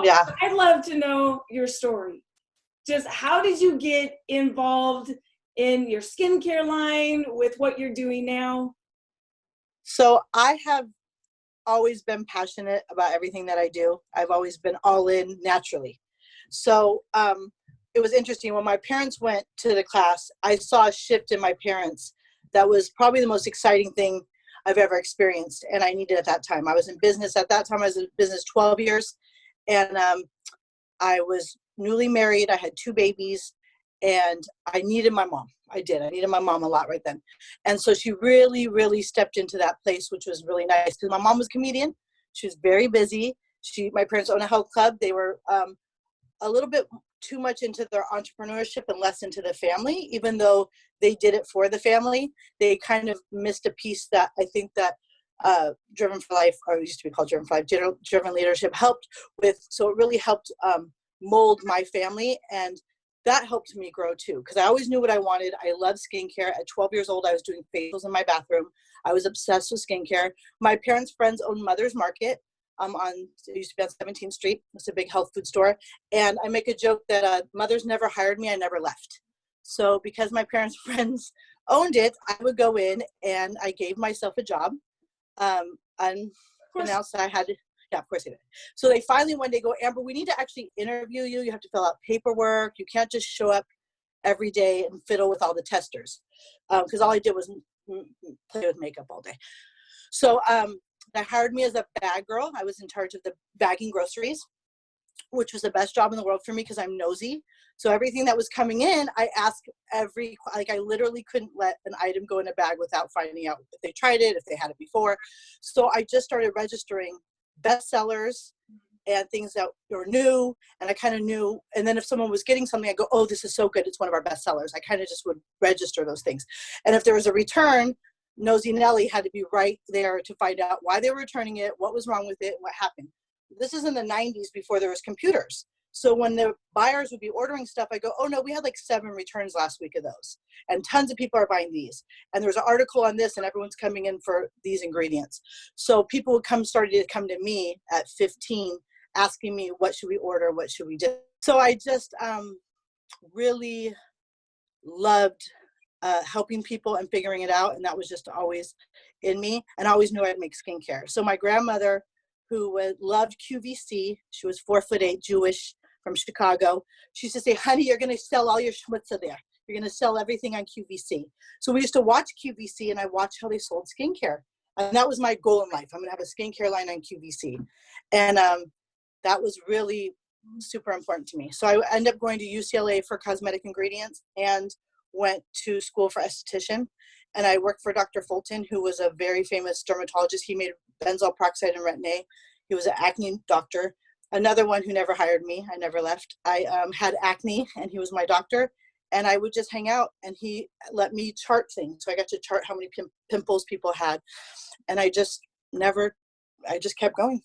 Yeah. I'd love to know your story. Just how did you get involved in your skincare line with what you're doing now? So I have always been passionate about everything that I do. I've always been all in naturally. So it was interesting when my parents went to the class, I saw a shift in my parents. That was probably the most exciting thing I've ever experienced. And I needed at that time. I was in business at that time. I was in business 12 years. And I was newly married. I had 2 babies. And I needed my mom. I did. I needed my mom a lot right then. And so she really, really stepped into that place, which was really nice. Because my mom was a comedian. She was very busy. My parents owned a health club. They were a little bit too much into their entrepreneurship and less into the family, even though they did it for the family. They kind of missed a piece that I think that Driven for Life, or it used to be called Driven for Life, Driven Leadership helped with. So it really helped mold my family, and that helped me grow too, because I always knew what I wanted. I love skincare. At 12 years old, I was doing facials in my bathroom. I was obsessed with skincare. My parents' friends owned Mother's Market. It used to be on 17th Street. It's a big health food store. And I make a joke that Mother's never hired me. I never left. So because my parents' friends owned it, I would go in and I gave myself a job. Unannounced, I had to, yeah, of course I did. So they finally one day go, Amber, we need to actually interview you. You have to fill out paperwork. You can't just show up every day and fiddle with all the testers. Because all I did was play with makeup all day. So they hired me as a bag girl. I was in charge of the bagging groceries, which was the best job in the world for me because I'm nosy. So everything that was coming in, I asked I literally couldn't let an item go in a bag without finding out if they tried it, if they had it before. So I just started registering bestsellers and things that were new. And I kind of knew, and then if someone was getting something, I go, oh, this is so good. It's one of our bestsellers. I kind of just would register those things. And if there was a return, Nosy Nelly had to be right there to find out why they were returning it, what was wrong with it, and what happened. This is in the 90s before there was computers. So when the buyers would be ordering stuff, I go, oh no, we had like 7 returns last week of those. And tons of people are buying these. And there's an article on this and everyone's coming in for these ingredients. So people started to come to me at 15 asking me, what should we order? What should we do? So I just really loved helping people and figuring it out. And that was just always in me. And I always knew I'd make skincare. So my grandmother, who loved QVC, she was 4'8", Jewish from Chicago. She used to say, honey, you're going to sell all your schmutzer there. You're going to sell everything on QVC. So we used to watch QVC and I watched how they sold skincare. And that was my goal in life. I'm going to have a skincare line on QVC. And that was really super important to me. So I ended up going to UCLA for cosmetic ingredients and went to school for esthetician. And I worked for Dr. Fulton, who was a very famous dermatologist. He made benzoyl peroxide and retin-A. He was an acne doctor. Another one who never hired me. I never left. I had acne and he was my doctor. And I would just hang out and he let me chart things. So I got to chart how many pimples people had. And I just kept going.